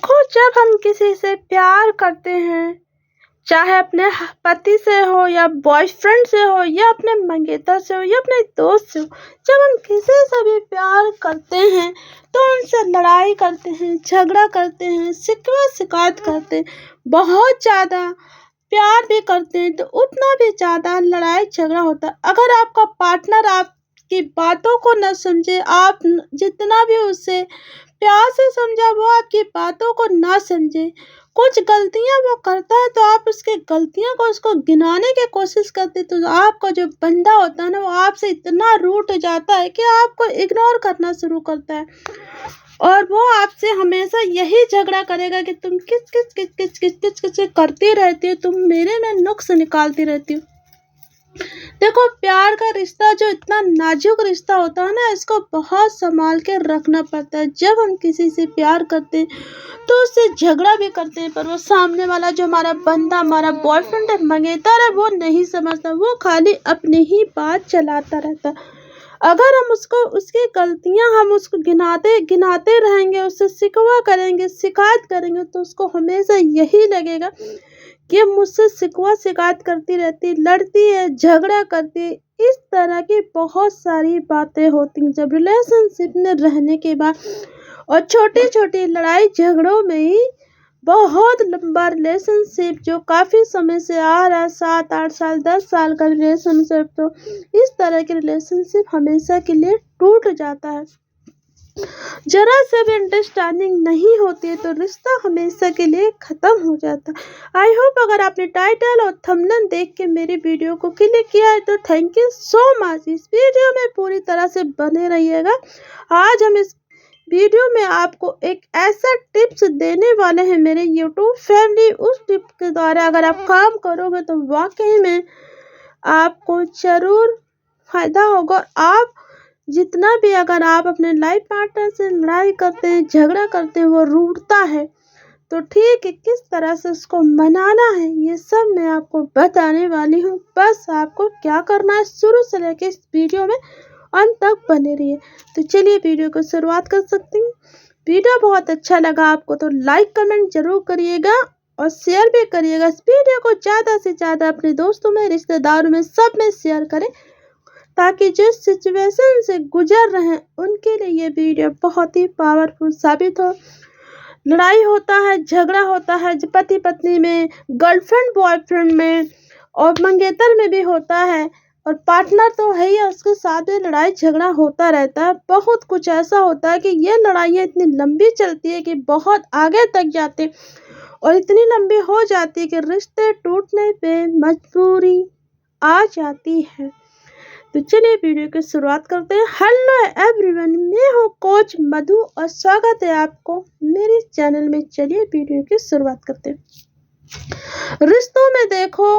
देखो, जब हम किसी से प्यार करते हैं, चाहे अपने पति से हो या बॉयफ्रेंड से हो या अपने मंगेतर से हो या अपने दोस्त से हो, जब हम किसी से भी प्यार करते हैं तो उनसे लड़ाई करते हैं, झगड़ा करते हैं, शिकवा शिकायत करते हैं, बहुत ज़्यादा प्यार भी करते हैं तो उतना भी ज़्यादा लड़ाई झगड़ा होता है। अगर आपका पार्टनर आपकी बातों को न समझे, आप जितना भी उसे प्यार से समझा वो आपकी बातों को ना समझे, कुछ गलतियां वो करता है तो आप उसकी गलतियों को उसको गिनाने की कोशिश करते, तो आपका जो बंदा होता है ना वो आपसे इतना रूठ जाता है कि आपको इग्नोर करना शुरू करता है और वो आपसे हमेशा यही झगड़ा करेगा कि तुम किस किस किस किस किस किस किस करती रहती हो, तुम मेरे में नुक्स निकालती रहती हो। देखो, प्यार का रिश्ता जो इतना नाजुक रिश्ता होता है ना, इसको बहुत संभाल के रखना पड़ता है। जब हम किसी से प्यार करते हैं तो उससे झगड़ा भी करते हैं, पर वो सामने वाला जो हमारा बंदा, हमारा बॉयफ्रेंड है, मंगेतर है, वो नहीं समझता, वो खाली अपनी ही बात चलाता रहता है। अगर हम उसको उसकी गलतियां हम उसको गिनाते गिनाते रहेंगे, उससे शिकवा करेंगे, शिकायत करेंगे, तो उसको हमेशा यही लगेगा कि मुझसे शिकवा शिकायत करती रहती, लड़ती है, झगड़ा करती है। इस तरह की बहुत सारी बातें होती हैं जब रिलेशनशिप में रहने के बाद, और छोटी छोटी लड़ाई झगड़ों में ही बहुत लंबा रिलेशनशिप जो काफ़ी समय से आ रहा है, 7-8 साल 10 साल का रिलेशनशिप, तो इस तरह के रिलेशनशिप हमेशा के लिए टूट जाता है। जरा से भी अंडरस्टैंडिंग नहीं होती है तो रिश्ता हमेशा के लिए ख़त्म हो जाता है। आई होप अगर आपने टाइटल और थंबनेल देख के मेरी वीडियो को क्लिक किया है तो थैंक यू सो मच। इस वीडियो में पूरी तरह से बने रहिएगा। आज हम इस वीडियो में आपको एक ऐसा टिप्स देने वाले हैं मेरे यूट्यूब फैमिली, उस टिप के द्वारा अगर आप काम करोगे तो वाकई में आपको ज़रूर फ़ायदा होगा। आप जितना भी अगर आप अपने लाइफ पार्टनर से लड़ाई करते हैं, झगड़ा करते हैं, वो रूठता है, तो ठीक है किस तरह से उसको मनाना है ये सब मैं आपको बताने वाली हूँ। बस आपको क्या करना है, शुरू से लेकर इस वीडियो में अंत तक बने रहिए। तो चलिए वीडियो को शुरुआत कर सकते हैं। वीडियो बहुत अच्छा लगा आपको तो लाइक कमेंट जरूर करिएगा और शेयर भी करिएगा। इस वीडियो को ज़्यादा से ज़्यादा अपने दोस्तों में, रिश्तेदारों में, सब में शेयर करें ताकि जिस सिचुएशन से गुजर रहे हैं उनके लिए ये वीडियो बहुत ही पावरफुल साबित हो। लड़ाई होता है, झगड़ा होता है पति पत्नी में, गर्लफ्रेंड बॉयफ्रेंड में, और मंगेतर में भी होता है, और पार्टनर तो है ही, उसके साथ भी लड़ाई झगड़ा होता रहता है। बहुत कुछ ऐसा होता है कि ये लड़ाइयाँ इतनी लंबी चलती है कि बहुत आगे तक जाते और इतनी लंबी हो जाती है कि रिश्ते टूटने पे मजबूरी आ जाती है। तो चलिए वीडियो की शुरुआत करते हैं। हेलो एवरीवन, मैं हूँ कोच मधु और स्वागत है आपको मेरे चैनल में। चलिए वीडियो की शुरुआत करते हैं। रिश्तों में देखो,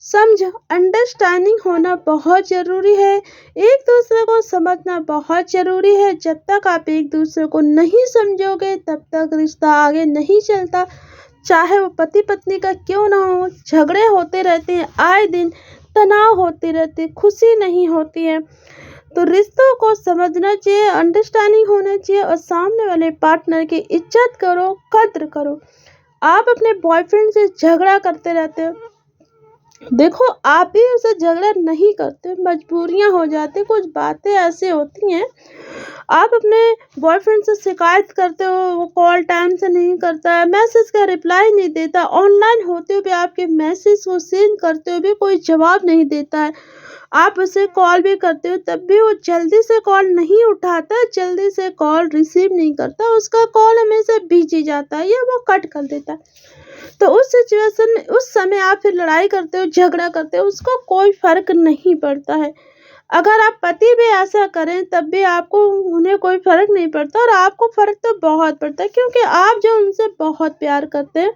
समझ अंडरस्टैंडिंग होना बहुत ज़रूरी है। एक दूसरे को समझना बहुत ज़रूरी है। जब तक आप एक दूसरे को नहीं समझोगे तब तक रिश्ता आगे नहीं चलता। चाहे वो पति पत्नी का क्यों ना हो, झगड़े होते रहते हैं आए दिन, तनाव होते रहते, खुशी नहीं होती है। तो रिश्तों को समझना चाहिए, अंडरस्टैंडिंग होना चाहिए और सामने वाले पार्टनर की इज्जत करो, कद्र करो। आप अपने बॉयफ्रेंड से झगड़ा करते रहते हो, देखो आप भी उसे झगड़ा नहीं करते, मजबूरियां हो जाती, कुछ बातें ऐसी होती हैं। आप अपने बॉयफ्रेंड से शिकायत करते हो, वो कॉल टाइम से नहीं करता है, मैसेज का रिप्लाई नहीं देता, ऑनलाइन होते हुए आपके मैसेज को सीन करते हुए भी कोई जवाब नहीं देता है, आप उसे कॉल भी करते हो तब भी वो जल्दी से कॉल नहीं उठाता, जल्दी से कॉल रिसीव नहीं करता, उसका कॉल हमेशा बिजी जाता है या वो कट कर देता है। तो उस सिचुएशन में उस समय आप फिर लड़ाई करते हो, झगड़ा करते हो, उसको कोई फर्क नहीं पड़ता है। अगर आप पति भी ऐसा करें तब भी आपको उन्हें कोई फर्क नहीं पड़ता, और आपको फर्क तो बहुत पड़ता है क्योंकि आप जो उनसे बहुत प्यार करते हैं।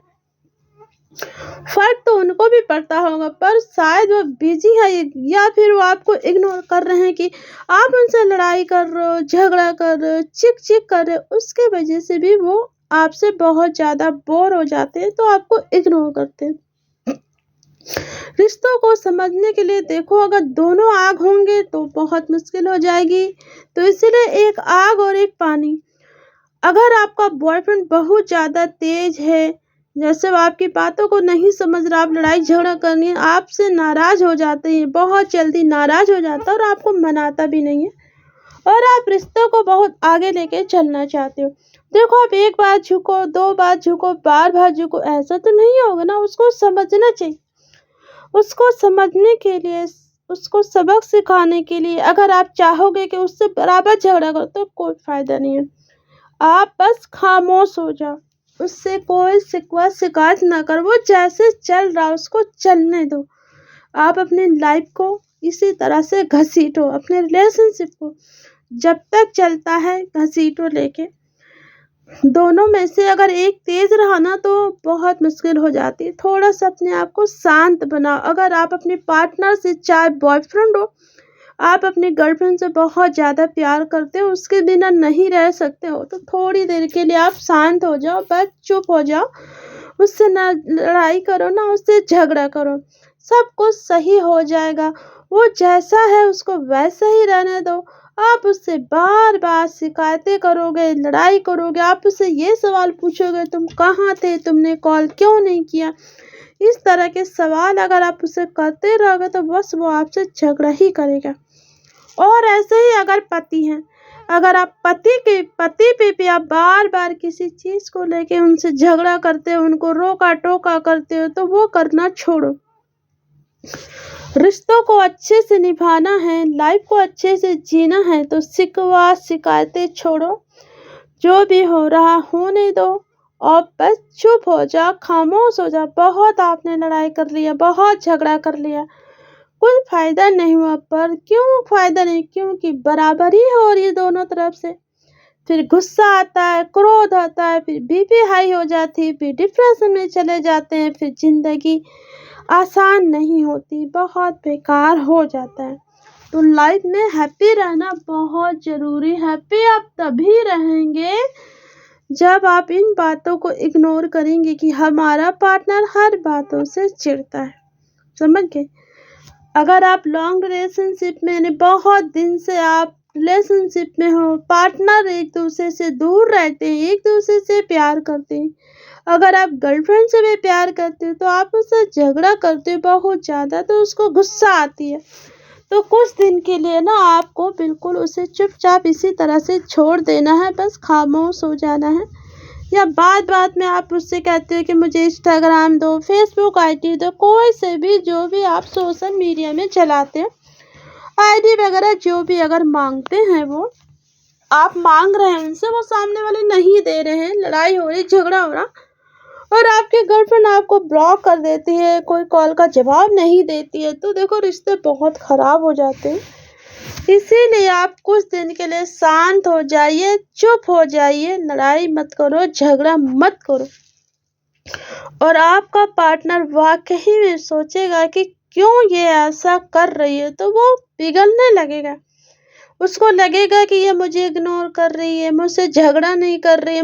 फर्क तो उनको भी पड़ता होगा, पर शायद वो बिजी है या फिर वो आपको इग्नोर कर रहे हैं कि आप उनसे लड़ाई कर रहे हो, झगड़ा कर रहे हो, चिक चिक कर रहे हो, उसके वजह से भी वो आपसे बहुत ज़्यादा बोर हो जाते हैं तो आपको इग्नोर करते हैं। रिश्तों को समझने के लिए देखो, अगर दोनों आग होंगे तो बहुत मुश्किल हो जाएगी, तो इसलिए एक आग और एक पानी। अगर आपका बॉयफ्रेंड बहुत ज़्यादा तेज है, जैसे वो आपकी बातों को नहीं समझ रहा, आप लड़ाई झगड़ा करनी है, आपसे नाराज़ हो जाते हैं, बहुत जल्दी नाराज़ हो जाता है और आपको मनाता भी नहीं है और आप रिश्तों को बहुत आगे लेके चलना चाहते हो। देखो, आप एक बार झुको, 2 बार झुको, बार-बार झुको, ऐसा तो नहीं होगा ना। उसको समझना चाहिए। उसको समझने के लिए, उसको सबक सिखाने के लिए अगर आप चाहोगे कि उससे बराबर झगड़ा करो तो कोई फ़ायदा नहीं है। आप बस खामोश हो जाओ, उससे कोई शिकवा शिकायत ना करो, वो जैसे चल रहा उसको चलने दो। आप अपनी लाइफ को इसी तरह से घसीटो, अपने रिलेशनशिप को जब तक चलता है घसीटो लेके। दोनों में से अगर एक तेज रहा ना तो बहुत मुश्किल हो जाती है। थोड़ा सा अपने आप को शांत बनाओ। अगर आप अपने पार्टनर से, चाहे बॉयफ्रेंड हो, आप अपनी गर्लफ्रेंड से बहुत ज़्यादा प्यार करते हो, उसके बिना नहीं रह सकते हो, तो थोड़ी देर के लिए आप शांत हो जाओ, बस चुप हो जाओ। उससे ना लड़ाई करो, ना उससे झगड़ा करो, सब कुछ सही हो जाएगा। वो जैसा है उसको वैसा ही रहने दो। आप उससे बार-बार शिकायतें करोगे, लड़ाई करोगे, आप उससे ये सवाल पूछोगे, तुम कहाँ थे? तुमने कॉल क्यों नहीं किया? इस तरह के सवाल अगर आप उससे करते रहोगे तो बस वो आपसे झगड़ा ही करेगा। और ऐसे ही अगर पति हैं, अगर आप पति पे भी आप बार-बार किसी चीज़ को लेके उनसे झगड़ा करते हो, उनको रोका-टोका करते हो, तो वो करना छोड़ो। रिश्तों को अच्छे से निभाना है, लाइफ को अच्छे से जीना है तो शिकवा शिकायतें छोड़ो। जो भी हो रहा होने दो और बस चुप हो जा, खामोश हो जा। बहुत आपने लड़ाई कर लिया, बहुत झगड़ा कर लिया, कोई फ़ायदा नहीं हुआ। पर क्यों फ़ायदा नहीं? क्योंकि बराबरी हो रही है दोनों तरफ से। फिर गुस्सा आता है, क्रोध आता है, फिर बीपी हाई हो जाती है, फिर डिप्रेशन में चले जाते हैं, फिर ज़िंदगी आसान नहीं होती, बहुत बेकार हो जाता है। तो लाइफ में हैप्पी रहना बहुत ज़रूरी है। हैप्पी आप तभी रहेंगे जब आप इन बातों को इग्नोर करेंगे कि हमारा पार्टनर हर बातों से चिढ़ता है। समझ गए? अगर आप लॉन्ग रिलेशनशिप में, यानी बहुत दिन से आप रिलेशनशिप में हो, पार्टनर एक दूसरे से दूर रहते हैं, एक दूसरे से प्यार करते हैं, अगर आप गर्लफ्रेंड से भी प्यार करते हो तो आप उससे झगड़ा करते हो बहुत ज़्यादा, तो उसको गुस्सा आती है, तो कुछ दिन के लिए ना आपको बिल्कुल उसे चुपचाप इसी तरह से छोड़ देना है, बस खामोश हो जाना है। या बात-बात में आप उससे कहते हो कि मुझे इंस्टाग्राम दो, फेसबुक आईडी दो, कोई से भी जो भी आप सोशल मीडिया में चलाते हो, आईडी वगैरह जो भी अगर मांगते हैं, वो आप मांग रहे हैं उनसे, वो सामने वाले नहीं दे रहे हैं, लड़ाई हो रही, झगड़ा हो रहा, और आपकी गर्लफ्रेंड आपको ब्लॉक कर देती है, कोई कॉल का जवाब नहीं देती है, तो देखो रिश्ते बहुत ख़राब हो जाते हैं। इसीलिए आप कुछ दिन के लिए शांत हो जाइए, चुप हो जाइए, लड़ाई मत करो, झगड़ा मत करो। और आपका पार्टनर वाकई में सोचेगा कि क्यों ये ऐसा कर रही है, तो वो पिघलने लगेगा। उसको लगेगा कि ये मुझे इग्नोर कर रही है, मुझसे झगड़ा नहीं कर रही है,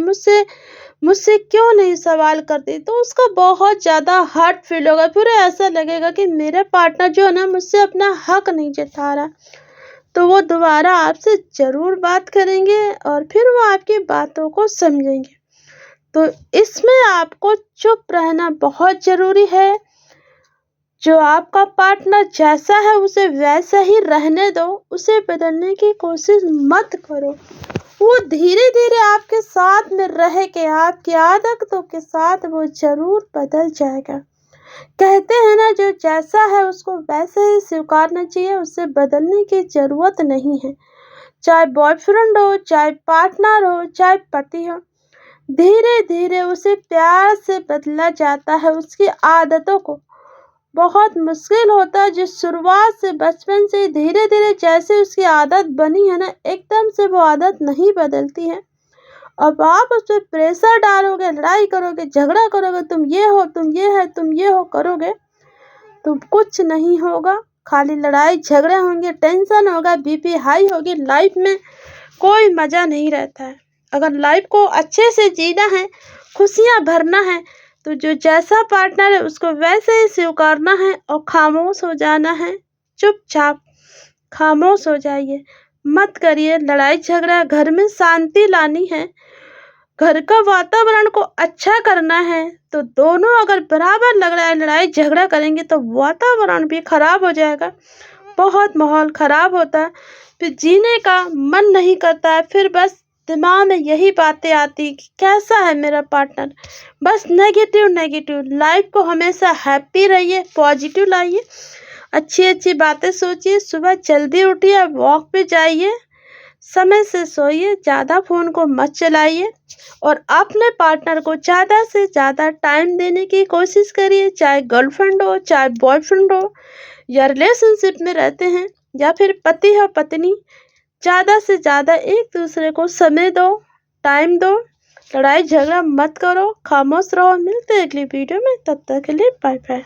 मुझसे क्यों नहीं सवाल करती, तो उसको बहुत ज़्यादा हर्ट फील होगा। फिर ऐसा लगेगा कि मेरा पार्टनर जो है ना, मुझसे अपना हक नहीं जता रहा, तो वो दोबारा आपसे ज़रूर बात करेंगे और फिर वो आपकी बातों को समझेंगे। तो इसमें आपको चुप रहना बहुत ज़रूरी है। जो आपका पार्टनर जैसा है उसे वैसा ही रहने दो, उसे बदलने की कोशिश मत करो। वो धीरे-धीरे आपके साथ में रह के, आपकी आदतों के साथ वो ज़रूर बदल जाएगा। कहते हैं ना, जो जैसा है उसको वैसे ही स्वीकारना चाहिए, उससे बदलने की ज़रूरत नहीं है। चाहे बॉयफ्रेंड हो, चाहे पार्टनर हो, चाहे पति हो, धीरे-धीरे उसे प्यार से बदला जाता है, उसकी आदतों को। बहुत मुश्किल होता है, जो शुरुआत से बचपन से धीरे-धीरे जैसे उसकी आदत बनी है ना, एकदम से वो आदत नहीं बदलती है। अब आप उस पर प्रेशर डालोगे, लड़ाई करोगे, झगड़ा करोगे, तुम ये हो, तुम ये है, तुम ये हो करोगे, तो कुछ नहीं होगा, खाली लड़ाई झगड़े होंगे, टेंशन होगा, बीपी हाई होगी, लाइफ में कोई मज़ा नहीं रहता है। अगर लाइफ को अच्छे से जीना है, खुशियाँ भरना है, तो जो जैसा पार्टनर है उसको वैसे ही स्वीकारना है और खामोश हो जाना है। चुपचाप खामोश हो जाइए, मत करिए लड़ाई झगड़ा, घर में शांति लानी है। घर का वातावरण को अच्छा करना है तो दोनों अगर बराबर लग रहा है लड़ाई झगड़ा करेंगे तो वातावरण भी खराब हो जाएगा, बहुत माहौल खराब होता है, फिर जीने का मन नहीं करता है, फिर बस दिमाग में यही बातें आती कि कैसा है मेरा पार्टनर। बस नेगेटिव नेगेटिव। लाइफ को हमेशा हैप्पी रहिए, पॉजिटिव लाइए, अच्छी अच्छी बातें सोचिए, सुबह जल्दी उठिए, वॉक पे जाइए, समय से सोइए, ज़्यादा फ़ोन को मत चलाइए और अपने पार्टनर को ज़्यादा से ज़्यादा टाइम देने की कोशिश करिए, चाहे गर्लफ्रेंड हो, चाहे बॉयफ्रेंड हो, या रिलेशनशिप में रहते हैं या फिर पति हो पत्नी, ज़्यादा से ज़्यादा एक दूसरे को समय दो, टाइम दो, लड़ाई झगड़ा मत करो, खामोश रहो। मिलते हैं अगली वीडियो में, तब तक के लिए बाय बाय।